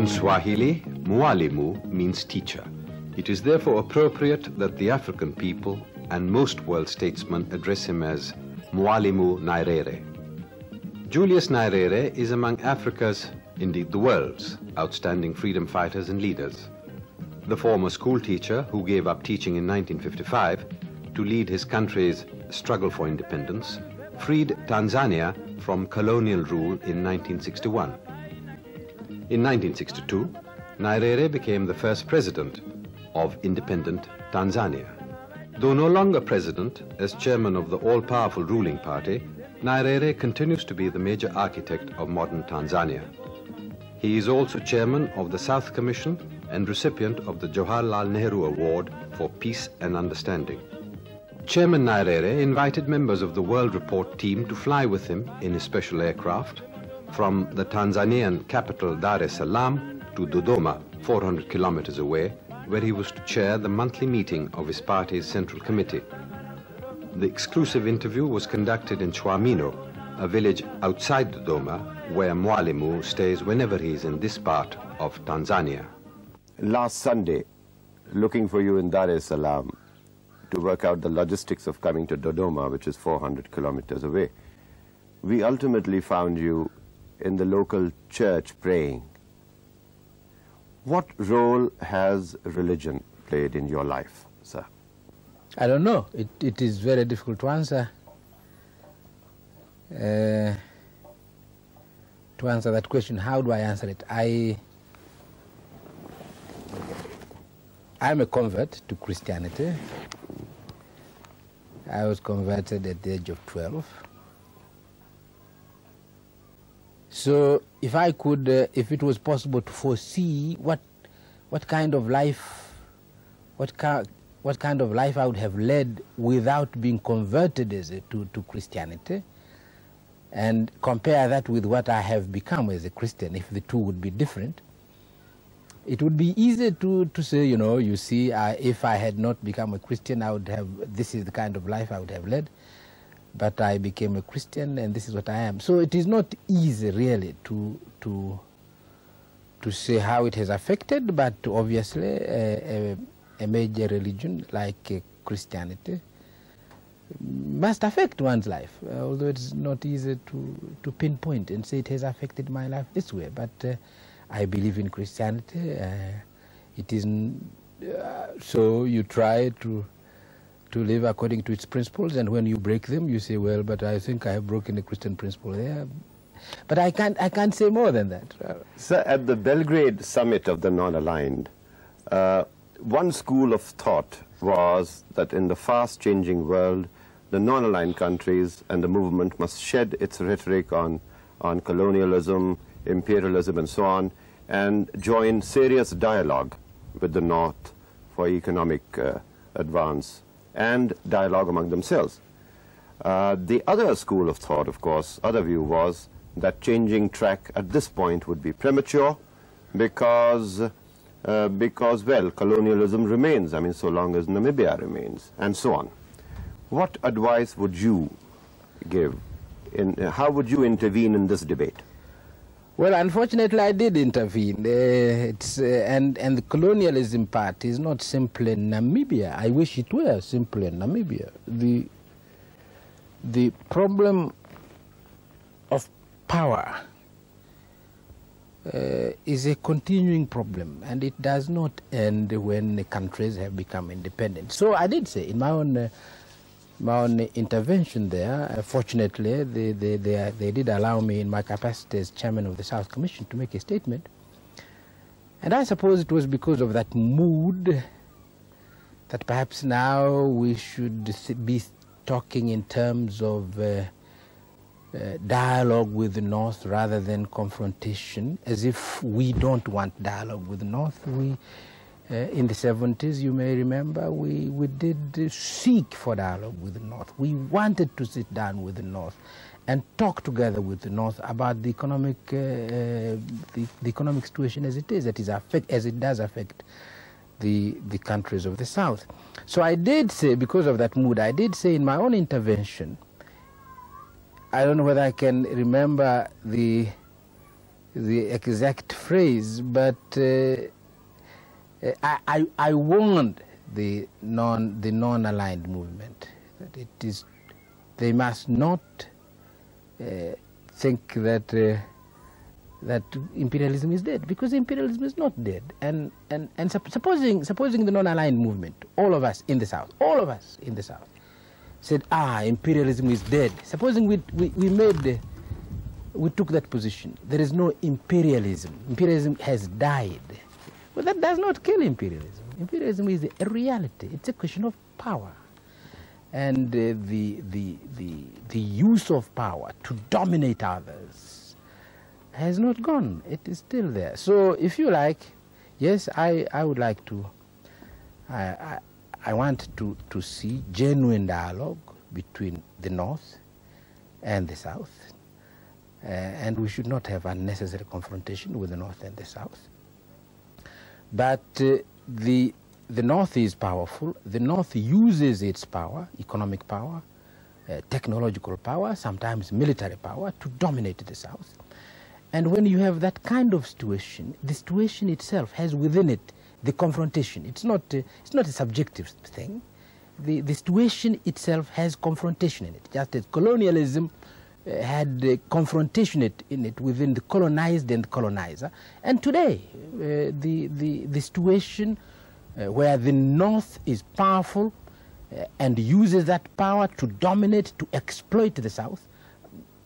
In Swahili, Mwalimu means teacher. It is therefore appropriate that the African people and most world statesmen address him as Mwalimu Nyerere. Julius Nyerere is among Africa's, indeed the world's, outstanding freedom fighters and leaders. The former school teacher who gave up teaching in 1955 to lead his country's struggle for independence freed Tanzania from colonial rule in 1961. In 1962, Nyerere became the first president of independent Tanzania. Though no longer president, as chairman of the all-powerful ruling party, Nyerere continues to be the major architect of modern Tanzania. He is also chairman of the South Commission and recipient of the Jawaharlal Nehru Award for Peace and Understanding. Chairman Nyerere invited members of the World Report team to fly with him in a special aircraft from the Tanzanian capital Dar es Salaam to Dodoma, 400 kilometers away, where he was to chair the monthly meeting of his party's Central Committee. The exclusive interview was conducted in Chamino, a village outside Dodoma, where Mwalimu stays whenever he is in this part of Tanzania. Last Sunday, looking for you in Dar es Salaam to work out the logistics of coming to Dodoma, which is 400 kilometers away, we ultimately found you in the local church praying. What role has religion played in your life, sir? I don't know. It is very difficult to answer. To answer that question, how do I answer it? I'm a convert to Christianity. I was converted at the age of 12. So if I could, if it was possible to foresee what kind of life, what kind of life I would have led without being converted to Christianity, and compare that with what I have become as a Christian, if the two would be different, it would be easy to say, you see, if I had not become a Christian, I would have, this is the kind of life I would have led. But I became a Christian, and this is what I am. So it is not easy, really, to say how it has affected, but obviously a major religion like Christianity must affect one's life, although it's not easy to pinpoint and say it has affected my life this way. But I believe in Christianity. It is so you try to live according to its principles, and when you break them, you say, well, but I think I have broken the Christian principle there. But I can't say more than that. Sir, at the Belgrade summit of the non-aligned, one school of thought was that in the fast-changing world, the non-aligned countries and the movement must shed its rhetoric on colonialism, imperialism, and so on, and join serious dialogue with the North for economic advance and dialogue among themselves. The other school of thought, of course, other view was that changing track at this point would be premature because, well, colonialism remains, I mean, so long as Namibia remains, and so on. What advice would you give? How would you intervene in this debate? Well, unfortunately, I did intervene. And the colonialism part is not simply Namibia. I wish it were simply Namibia. The problem of power is a continuing problem, and it does not end when the countries have become independent. So I did say in my own intervention there, fortunately, they did allow me in my capacity as chairman of the South Commission to make a statement. And I suppose it was because of that mood that perhaps now we should be talking in terms of dialogue with the North rather than confrontation, as if we don't want dialogue with the North. In the 70s, you may remember, we did seek for dialogue with the North. We wanted to sit down with the North and talk together with the North about the economic situation as it is, as it does affect the countries of the South. So I did say, because of that mood, I did say in my own intervention, I don't know whether I can remember the the exact phrase, but I warned the non-aligned movement that they must not think that that imperialism is dead, because imperialism is not dead. And supposing the non-aligned movement, all of us in the South, said, imperialism is dead. Supposing we took that position, there is no imperialism. Imperialism has died. Well, that does not kill imperialism. Imperialism is a reality. It's a question of power. And the use of power to dominate others has not gone. It is still there. So if you like, yes, I would like to, I want to see genuine dialogue between the North and the South. And we should not have unnecessary confrontation with the North and the South. But the North is powerful. The North uses its power, economic power, technological power, sometimes military power, to dominate the South. And when you have that kind of situation, the situation itself has within it the confrontation. It's not a subjective thing. The situation itself has confrontation in it, just as colonialism had confrontation in it within the colonized and colonizer. And today, the situation where the North is powerful and uses that power to dominate, to exploit the South,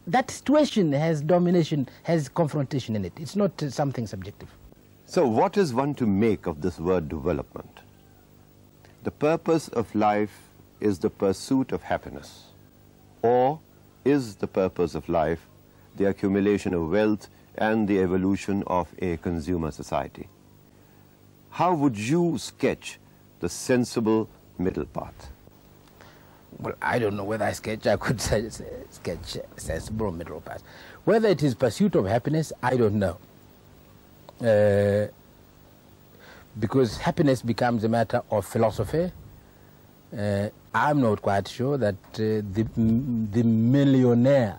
that situation has domination, has confrontation in it. It's not something subjective. So what is one to make of this word development? The purpose of life is the pursuit of happiness, or is the purpose of life the accumulation of wealth and the evolution of a consumer society? How would you sketch the sensible middle path? Well, I don't know whether I could sketch a sensible middle path. Whether it is pursuit of happiness, I don't know. Because happiness becomes a matter of philosophy. I'm not quite sure that the millionaire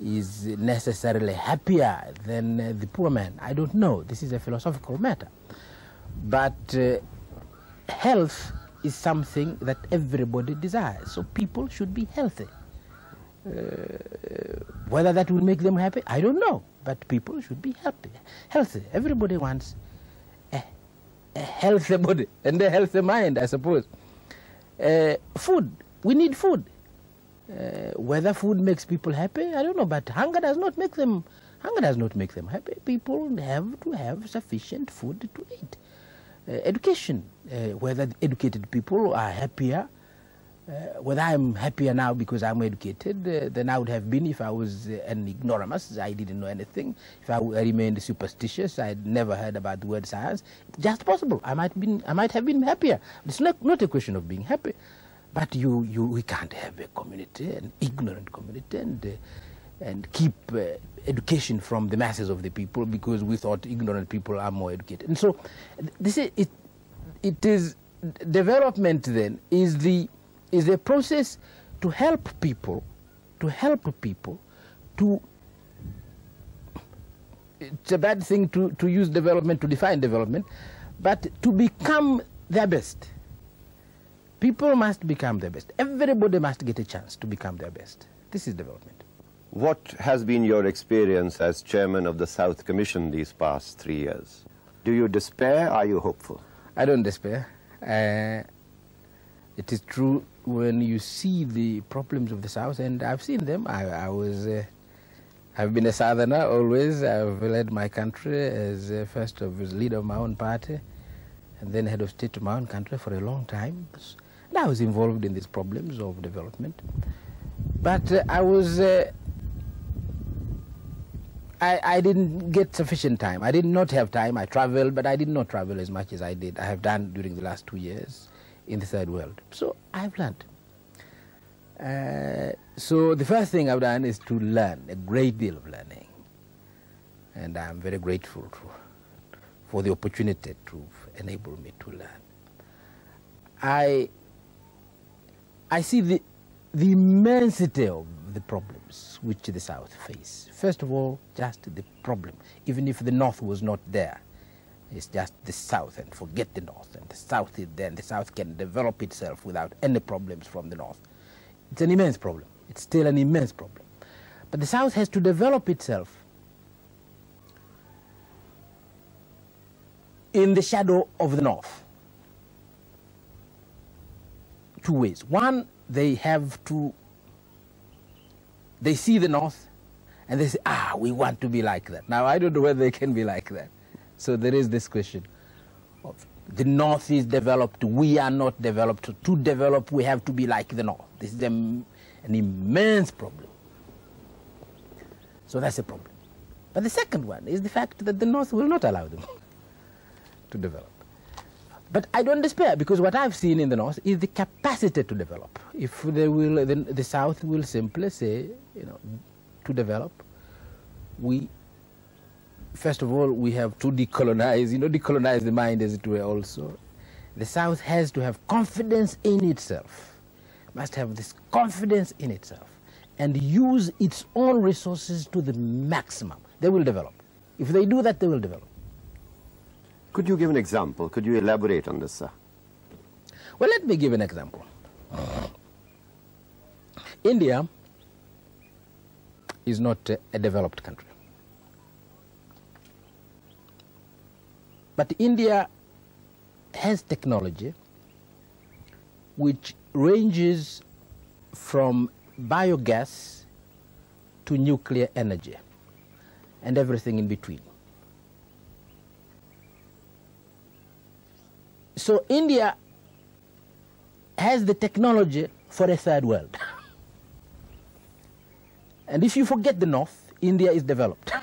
is necessarily happier than the poor man. I don't know. This is a philosophical matter. But health is something that everybody desires. So people should be healthy. Whether that will make them happy, I don't know. But people should be healthy. Everybody wants a healthy body and a healthy mind, I suppose. Food. We need food. Whether food makes people happy, I don't know. But hunger does not make them happy. People have to have sufficient food to eat. Education. Whether educated people are happier. Whether I'm happier now because I'm educated than I would have been if I was an ignoramus, I didn't know anything. If I remained superstitious, I'd never heard about the word science. It's just possible. I might have been happier. It's not a question of being happy. But we can't have a community, an ignorant community, and keep education from the masses of the people because we thought ignorant people are more educated. And so this is it is development then is a process to help people, it's a bad thing to use development to define development, but to become their best. People must become their best. Everybody must get a chance to become their best. This is development. What has been your experience as chairman of the South Commission these past 3 years? Do you despair? Are you hopeful? I don't despair. It is true when you see the problems of the South, and I've seen them. I've been a Southerner always. I've led my country as first as leader of my own party, and then head of state of my own country for a long time. And I was involved in these problems of development. But I didn't get sufficient time. I did not have time. I traveled, but I did not travel as much as I have done during the last 2 years in the third world. So I've learned. So the first thing I've done is to learn, a great deal of learning. And I'm very grateful for the opportunity to enable me to learn. I see the immensity of of the problems which the South face. First of all, just the problem. Even if the North was not there, it's just the South, and forget the North. And the South is there, and the South can develop itself without any problems from the North. It's an immense problem. It's still an immense problem. But the South has to develop itself in the shadow of the North. Two ways. One, they see the North and they say, we want to be like that. Now, I don't know whether they can be like that. So there is this question of the North is developed, we are not developed. To develop, we have to be like the North. This is an immense problem. So that's a problem. But the second one is the fact that the North will not allow them to develop. But I don't despair, because what I've seen in the North is the capacity to develop. If they will, then the South will simply say, to develop, first of all, we have to decolonize, decolonize the mind, as it were, also. The South has to have confidence in itself, must have this confidence in itself, and use its own resources to the maximum. They will develop. If they do that, they will develop. Could you give an example? Could you elaborate on this, sir? Well, let me give an example. India is not a developed country. But India has technology which ranges from biogas to nuclear energy and everything in between. So India has the technology for a third world. And if you forget the North, India is developed.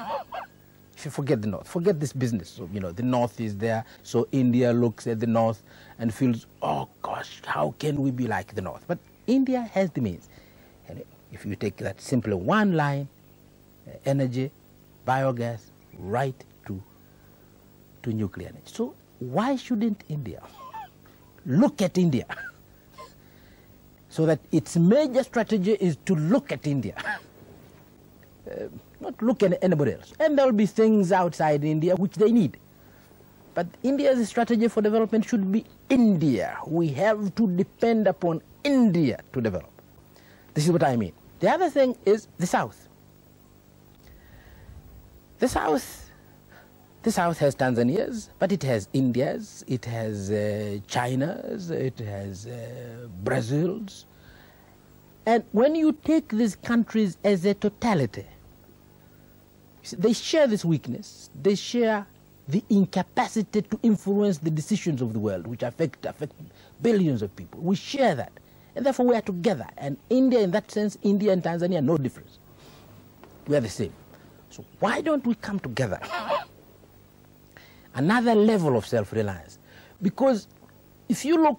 If you forget the North, forget this business. So, the North is there, so India looks at the North and feels, oh gosh, how can we be like the North? But India has the means. And if you take that simply one line, energy, biogas, right to nuclear energy. So why shouldn't India look at India? So that its major strategy is to look at India. Not look at anybody else. And there will be things outside India which they need. But India's strategy for development should be India. We have to depend upon India to develop. This is what I mean. The other thing is the South. The South has Tanzania's, but it has India's, it has China's, it has Brazil's. And when you take these countries as a totality, they share this weakness. They share the incapacity to influence the decisions of the world, which affect billions of people. We share that. And therefore we are together. And India, in that sense, India and Tanzania, no difference. We are the same. So why don't we come together? Another level of self-reliance. Because if you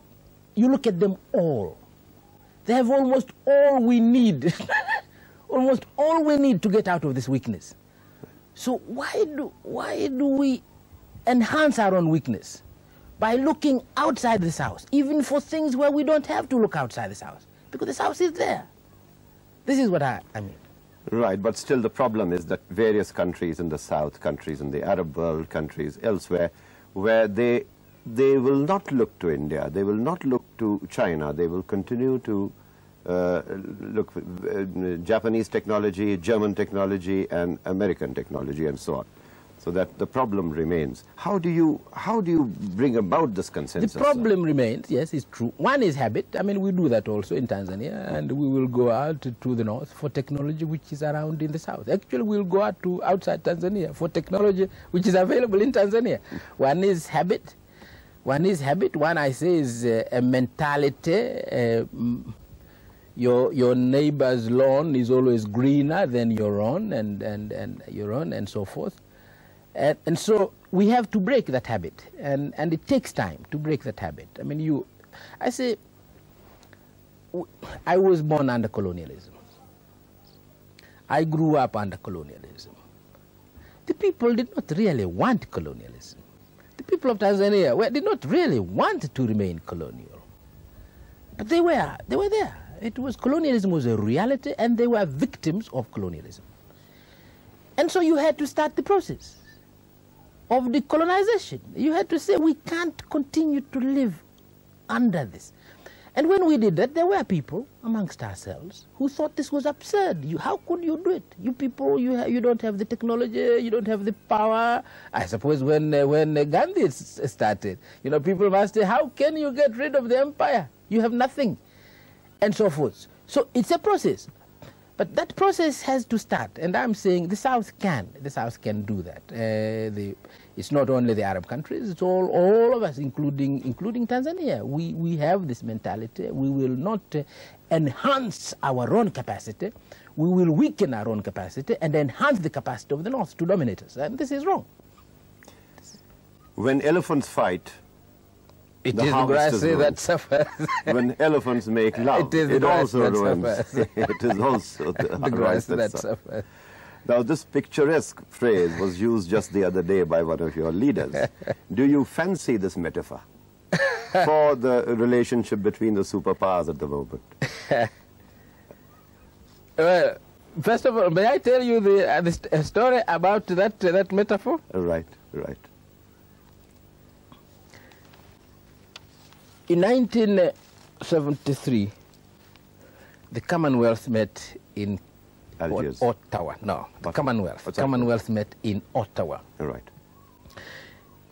look at them all, they have almost all we need. Almost all we need to get out of this weakness. So why do we enhance our own weakness by looking outside the South, even for things where we don't have to look outside the South, because the South is there. This is what I mean. Right, but still the problem is that various countries in the South, countries in the Arab world, countries elsewhere, where they will not look to India, they will not look to China, they will continue to look for Japanese technology, German technology, and American technology, and so on. So that the problem remains. How do you bring about this consensus? The problem remains, yes, it's true. One is habit. I mean, we do that also in Tanzania, and we will go out to the North for technology which is around in the South. Actually, we'll go out to outside Tanzania for technology which is available in Tanzania. One is habit. One is habit. One, I say, is a mentality. Your neighbor's lawn is always greener than your own, and your own, and so forth. And so we have to break that habit, and it takes time to break that habit. I mean, I say, I was born under colonialism. I grew up under colonialism. The people did not really want colonialism. The people of Tanzania did not really want to remain colonial. But they were there. Colonialism was a reality, and they were victims of colonialism. And so you had to start the process of decolonization. You had to say, we can't continue to live under this. And when we did that, there were people amongst ourselves who thought this was absurd. How could you do it? You people, you don't have the technology, you don't have the power. I suppose when Gandhi started, people must say, how can you get rid of the empire? You have nothing, and so forth. So it's a process. But that process has to start, and I'm saying the South can do that. It's not only the Arab countries, it's all of us, including Tanzania. We have this mentality. We will not enhance our own capacity. We will weaken our own capacity and enhance the capacity of the North to dominate us, and this is wrong. When elephants fight, it is the grass that suffers. When elephants make love, it also ruins. It is also the grass that suffers. Now, this picturesque phrase was used just the other day by one of your leaders. Do you fancy this metaphor for the relationship between the superpowers at the moment? Well, first of all, may I tell you the story about that metaphor? Right. In 1973, the Commonwealth met in Ottawa. No, the Commonwealth met in Ottawa. Right.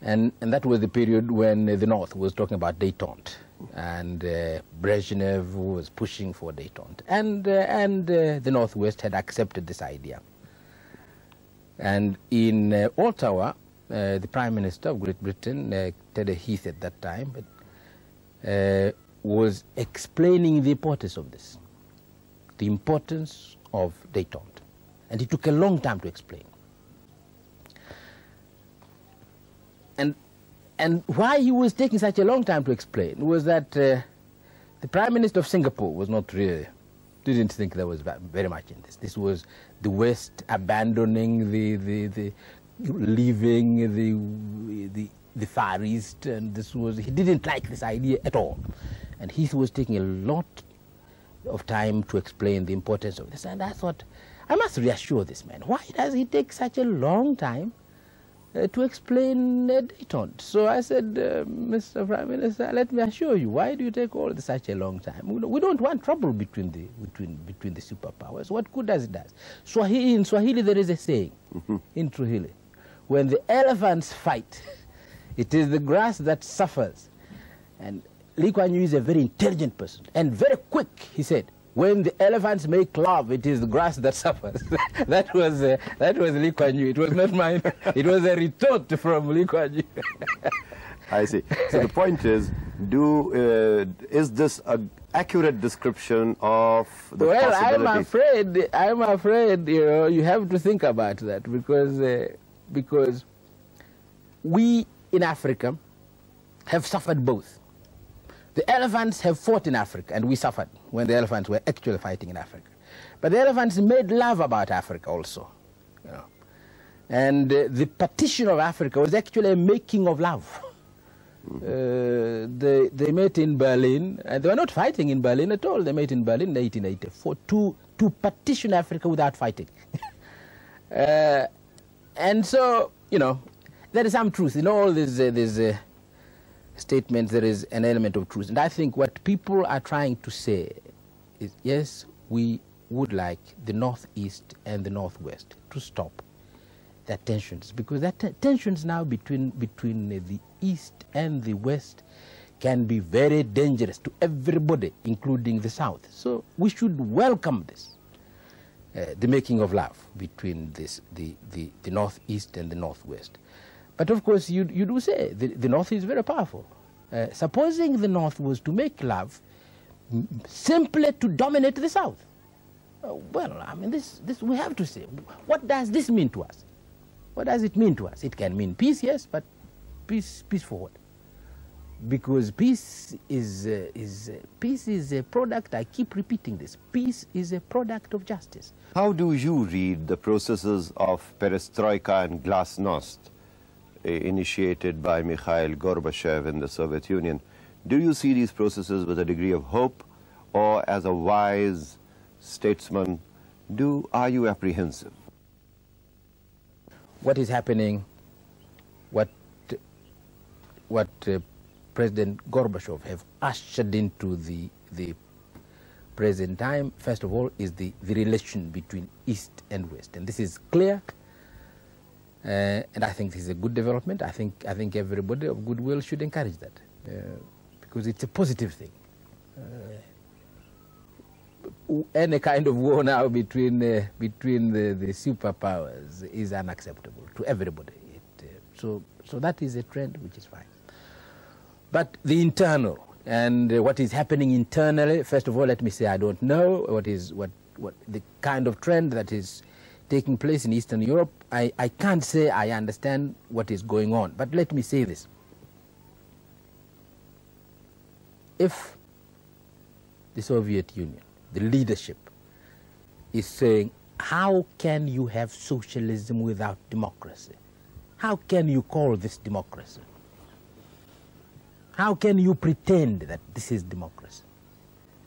And that was the period when the North was talking about détente, and Brezhnev was pushing for détente, and the Northwest had accepted this idea. And in Ottawa, the Prime Minister of Great Britain, Teddy Heath at that time, was explaining the importance of this, the importance of détente. And it took a long time to explain. And why he was taking such a long time to explain was that the Prime Minister of Singapore was not really, didn't think there was very much in this. This was the West abandoning leaving the Far East, and he didn't like this idea at all. And Heath was taking a lot of time to explain the importance of this. And I thought, I must reassure this man. Why does he take such a long time to explain détente? So I said, Mr. Prime Minister, let me assure you, why do you take such a long time? We don't want trouble between the superpowers. What good does it do? In Swahili there is a saying, in Swahili, when the elephants fight, it is the grass that suffers. And Lee Kuan Yew is a very intelligent person, and very quick, he said, when the elephants make love, it is the grass that suffers. that was Lee Kuan Yew. It was not mine. It was a retort from Lee Kuan Yew. I see. So the point is, is this an accurate description of the possibility? Well, I'm afraid, you have to think about that, because we in Africa have suffered both. The elephants have fought in Africa, and we suffered when the elephants were actually fighting in Africa. But the elephants made love about Africa also. And the partition of Africa was actually a making of love. They met in Berlin, and they were not fighting in Berlin at all. They met in Berlin in 1884 to partition Africa without fighting. And so, there is some truth in all these statements. There is an element of truth, and I think what people are trying to say is, yes, we would like the Northeast and the Northwest to stop their tensions, because that tensions now between the East and the West can be very dangerous to everybody, including the South. So we should welcome this, the making of love between the Northeast and the Northwest. But of course, you do say the North is very powerful. Supposing the North was to make love simply to dominate the South, well, I mean, this we have to say. What does this mean to us? What does it mean to us? It can mean peace, yes, but peace for what? Because peace is a product. I keep repeating this. Peace is a product of justice. How do you read the processes of perestroika and glasnost initiated by Mikhail Gorbachev in the Soviet Union? Do you see these processes with a degree of hope, or as a wise statesman, are you apprehensive? What is happening, what President Gorbachev have ushered into the present time, first of all, is the relation between East and West. And this is clear, and I think this is a good development. I think everybody of goodwill should encourage that, because it's a positive thing. Any kind of war now between the superpowers is unacceptable to everybody. So that is a trend which is fine. But the internal and what is happening internally, first of all, let me say I don't know what the kind of trend that is taking place in Eastern Europe. I can't say I understand what is going on, but let me say this. If the Soviet Union, the leadership, is saying, how can you have socialism without democracy? How can you call this democracy? How can you pretend that this is democracy?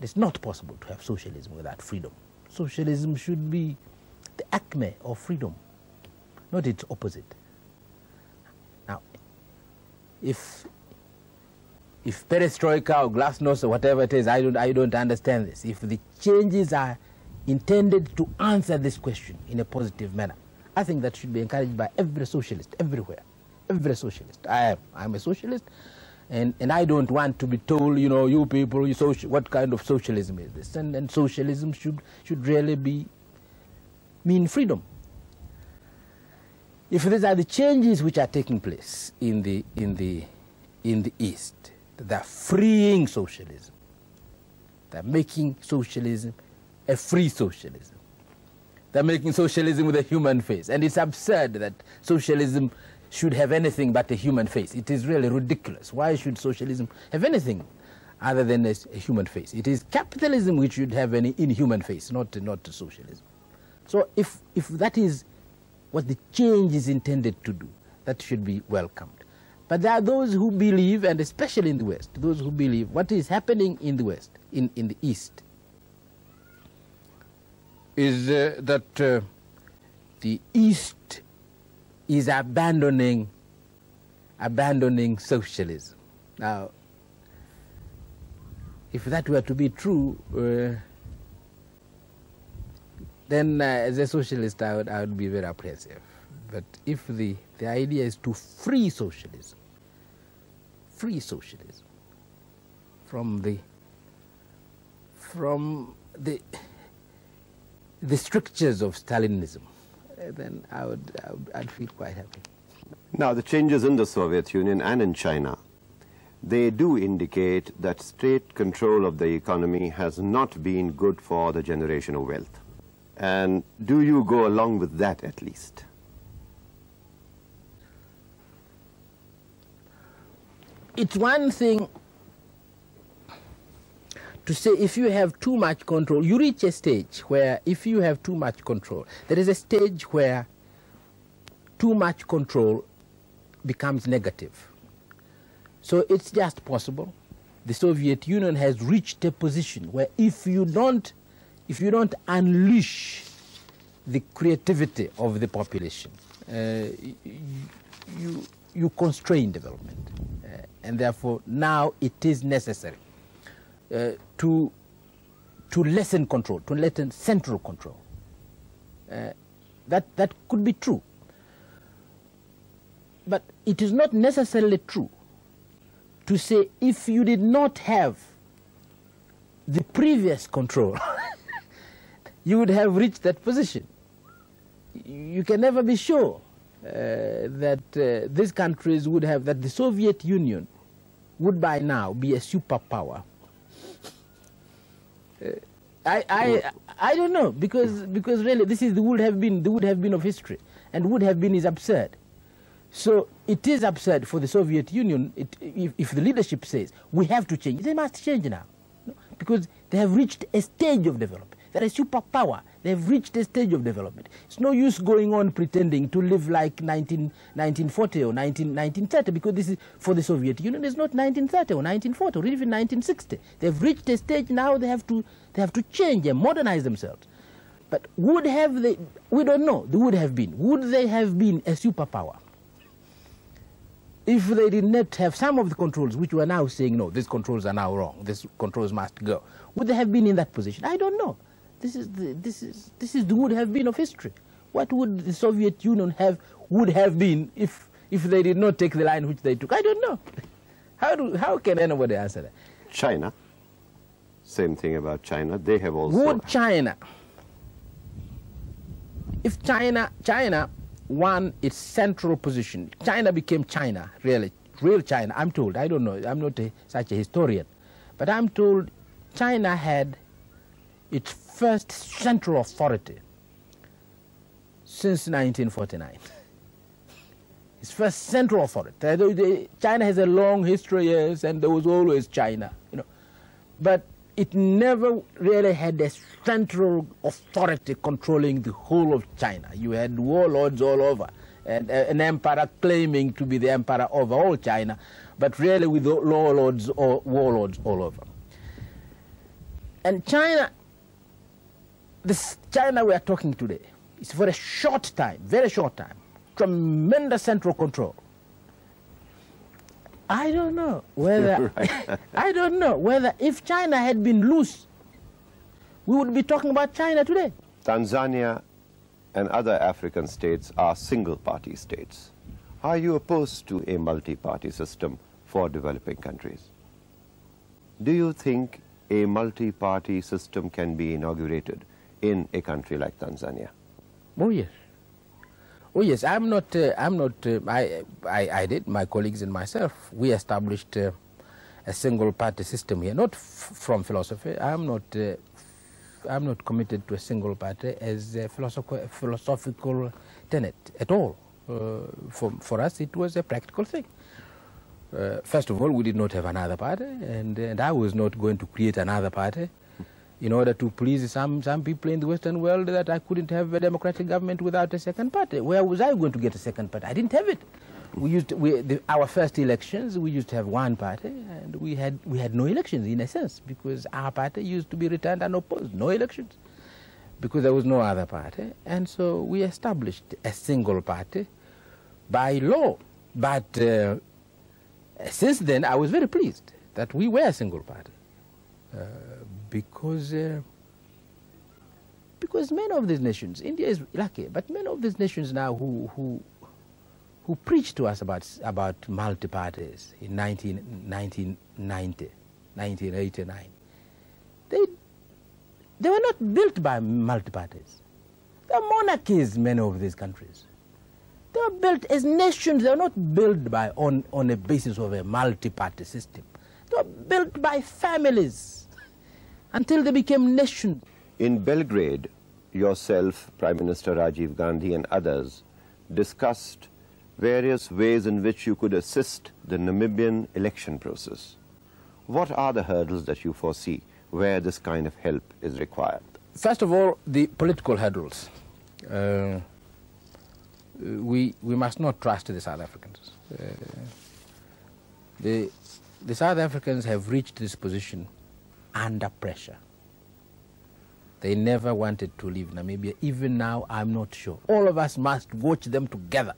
It's not possible to have socialism without freedom. Socialism should be the acme of freedom, not its opposite. Now, if perestroika or glasnost or whatever it is, I don't understand this. If the changes are intended to answer this question in a positive manner, I think that should be encouraged by every socialist, everywhere. Every socialist. I'm a socialist, and I don't want to be told, you know, you people, what kind of socialism is this? And socialism should really mean freedom. If these are the changes which are taking place in the East, they're freeing socialism. They're making socialism a free socialism. They're making socialism with a human face. And it's absurd that socialism should have anything but a human face. It is really ridiculous. Why should socialism have anything other than a human face? It is capitalism which should have an inhuman face, not socialism. So if that is what the change is intended to do, that should be welcomed. But there are those who believe, and especially in the West, those who believe what is happening in the West, in the East, is that the East is abandoning socialism. Now, if that were to be true, then as a socialist I would be very apprehensive. But if the idea is to free socialism from the strictures of Stalinism, then I'd feel quite happy. Now, the changes in the Soviet Union and in China, they do indicate that state control of the economy has not been good for the generation of wealth. And do you go along with that at least? It's one thing to say if you have too much control, you reach a stage where if you have too much control, there is a stage where too much control becomes negative. So it's just possible. The Soviet Union has reached a position where if you don't unleash the creativity of the population, you constrain development. And therefore now it is necessary to lessen control, to lessen central control. That could be true. But it is not necessarily true to say if you did not have the previous control, you would have reached that position. You can never be sure that these countries would have, that the Soviet Union would by now be a superpower. I don't know, because really this is the would have been of history, and would have been is absurd. So it is absurd for the Soviet Union if the leadership says we have to change. They must change now, because they have reached a stage of development. They're a superpower. They've reached a stage of development. It's no use going on pretending to live like 1940 or 1930, because this is, for the Soviet Union, it's not 1930 or 1940 or even 1960. They've reached a stage now they have to change and modernize themselves. But would have they, we don't know, they would have been. Would they have been a superpower if they did not have some of the controls, which we are now saying, no, these controls are now wrong, these controls must go? Would they have been in that position? I don't know. This is the would have been of history. What would the Soviet Union would have been if they did not take the line which they took? I don't know. How can anybody answer that? China, same thing about China. They have also... Would China, if China won its central position, China became China, really, real China, I'm told, I don't know, I'm not such a historian, but I'm told China had its first central authority since 1949. Its first central authority. China has a long history, yes, and there was always China, you know, but it never really had a central authority controlling the whole of China. You had warlords all over, and an emperor claiming to be the emperor over all China, but really with warlords all over. And China, this China we are talking today, is for a short time, very short time, tremendous central control. I don't know whether, I don't know whether if China had been loose, we would be talking about China today. Tanzania and other African states are single-party states. Are you opposed to a multi-party system for developing countries? Do you think a multi-party system can be inaugurated in a country like Tanzania? Oh yes. Oh yes, I did, my colleagues and myself, we established a single party system here, not from philosophy. I'm not committed to a single party as a philosophical tenet at all. For us, it was a practical thing. First of all, we did not have another party, and I was not going to create another party in order to please some people in the Western world that I couldn't have a democratic government without a second party. Where was I going to get a second party? I didn't have it. Our first elections, we used to have one party, and we had no elections in a sense, because our party used to be returned unopposed, no elections, because there was no other party. And so we established a single party by law. But since then, I was very pleased that we were a single party. Because many of these nations, India is lucky, but many of these nations now who preached to us about multi-parties in 1990, 1989, they were not built by multi-parties. They are monarchies, many of these countries. They are built as nations. They are not built on a basis of a multi-party system. They are built by families until they became nations. In Belgrade, yourself, Prime Minister Rajiv Gandhi and others discussed various ways in which you could assist the Namibian election process. What are the hurdles that you foresee where this kind of help is required? First of all, the political hurdles. We must not trust the South Africans. The South Africans have reached this position under pressure. They never wanted to leave Namibia. Even now, I'm not sure. All of us must watch them together.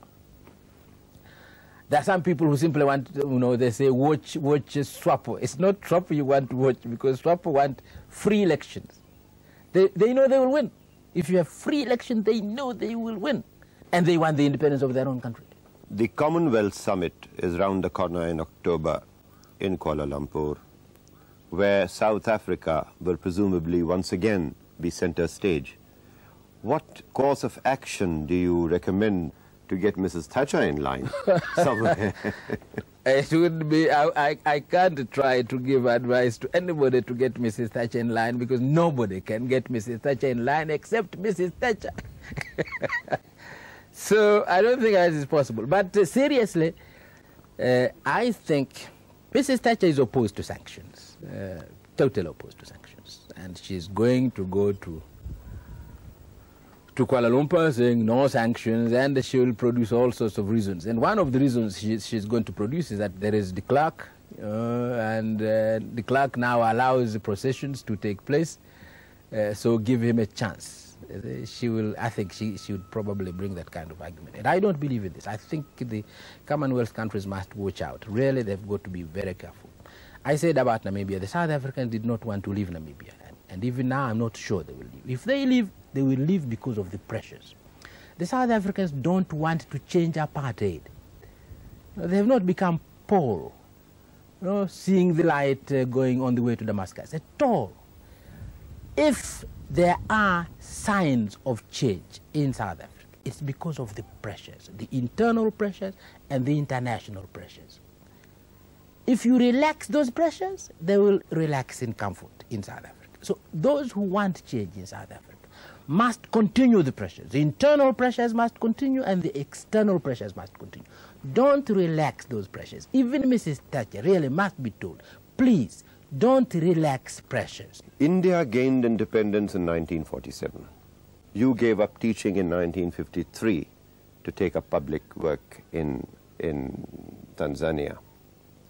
There are some people who simply want, they say, watch SWAPO. It's not SWAPO you want to watch, because SWAPO want free elections. They know they will win. If you have free elections, they know they will win. And they want the independence of their own country. The Commonwealth Summit is round the corner in October in Kuala Lumpur, where South Africa will presumably once again be center stage. What course of action do you recommend to get Mrs. Thatcher in line somewhere? It would be, I can't try to give advice to anybody to get Mrs. Thatcher in line, because nobody can get Mrs. Thatcher in line except Mrs. Thatcher. So I don't think that is possible. But seriously, I think Mrs. Thatcher is opposed to sanctions, totally opposed to sanctions. And she's going to go to to Kuala Lumpur saying no sanctions, and she will produce all sorts of reasons. And one of the reasons she's going to produce is that there is de Klerk, and de Klerk now allows the processions to take place, so give him a chance. I think she would probably bring that kind of argument. And I don't believe in this. I think the Commonwealth countries must watch out. Really, they've got to be very careful. I said about Namibia, the South Africans did not want to leave Namibia. And even now, I'm not sure they will leave. If they leave, they will leave because of the pressures. The South Africans don't want to change apartheid. They have not become Paul, seeing the light going on the way to Damascus at all. If there are signs of change in South Africa, it's because of the pressures, the internal pressures and the international pressures. If you relax those pressures, they will relax in comfort in South Africa. So those who want change in South Africa must continue the pressures. The internal pressures must continue and the external pressures must continue. Don't relax those pressures. Even Mrs. Thatcher really must be told, please, don't relax pressures. India gained independence in 1947. You gave up teaching in 1953 to take up public work in Tanzania,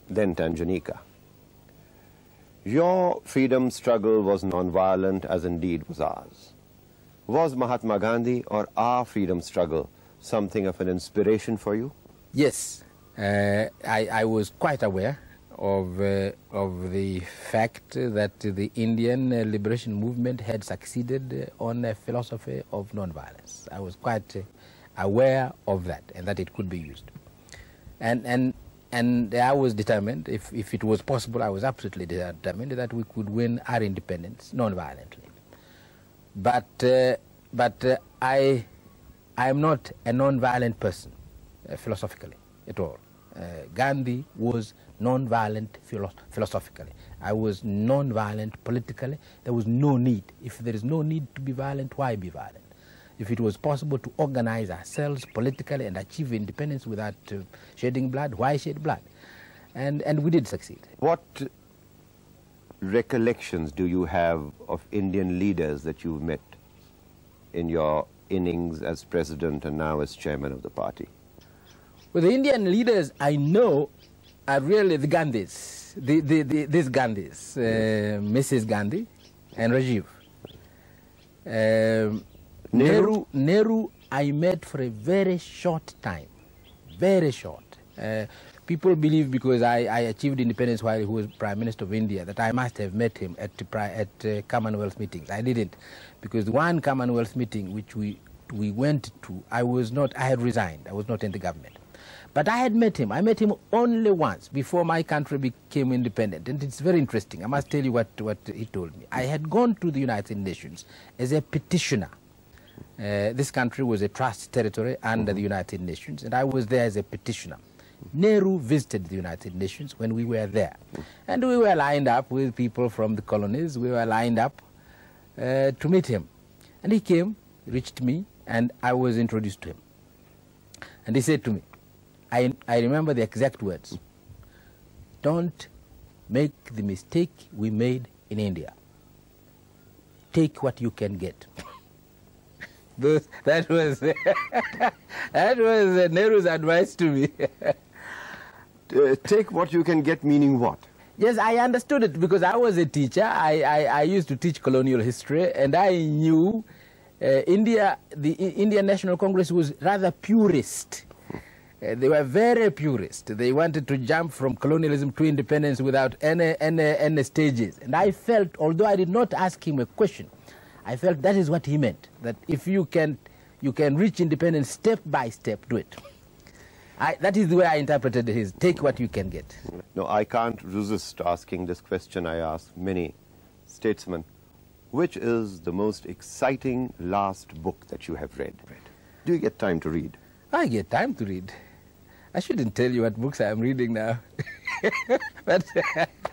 then Tanganyika. Your freedom struggle was non-violent, as indeed was ours. Was Mahatma Gandhi or our freedom struggle something of an inspiration for you? Yes, I was quite aware of the fact that the Indian liberation movement had succeeded on a philosophy of non-violence. I was quite aware of that and that it could be used. And I was determined, if it was possible, I was absolutely determined that we could win our independence non-violently. But I am not a non-violent person, philosophically, at all. Gandhi was non-violent philosophically. I was non-violent politically. There was no need. If there is no need to be violent, why be violent? If it was possible to organize ourselves politically and achieve independence without shedding blood, why shed blood? And we did succeed. What recollections do you have of Indian leaders that you've met in your innings as president and now as chairman of the party? Well, the Indian leaders I know are really the Gandhis, these Gandhis, Mrs. Gandhi and Rajiv. Nehru I met for a very short time, very short. People believe because I achieved independence while he was Prime Minister of India that I must have met him at Commonwealth meetings. I didn't, because one Commonwealth meeting which we went to, I had resigned, I was not in the government. But I had met him. I met him only once before my country became independent. And it's very interesting. I must tell you what he told me. I had gone to the United Nations as a petitioner. This country was a trust territory under the United Nations, and I was there as a petitioner. Nehru visited the United Nations when we were there. And we were lined up with people from the colonies. We were lined up to meet him. And he came, reached me, and I was introduced to him. And he said to me, I remember the exact words, don't make the mistake we made in India. Take what you can get. That was that was Nehru's advice to me. Take what you can get, meaning what? Yes, I understood it because I was a teacher. I used to teach colonial history, and I knew India. The Indian National Congress was rather purist. They were very purist. They wanted to jump from colonialism to independence without any stages. And I felt, although I did not ask him a question, I felt that is what he meant, that if you can reach independence step by step, do it. That is the way I interpreted his, take what you can get. No, I can't resist asking this question I ask many statesmen. Which is the most exciting last book that you have read? Do you get time to read? I get time to read. I shouldn't tell you what books I'm reading now. But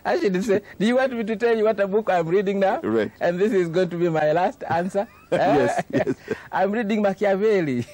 I shouldn't say, do you want me to tell you what a book I'm reading now? Right. And this is going to be my last answer? Yes, yes. I'm reading Machiavelli.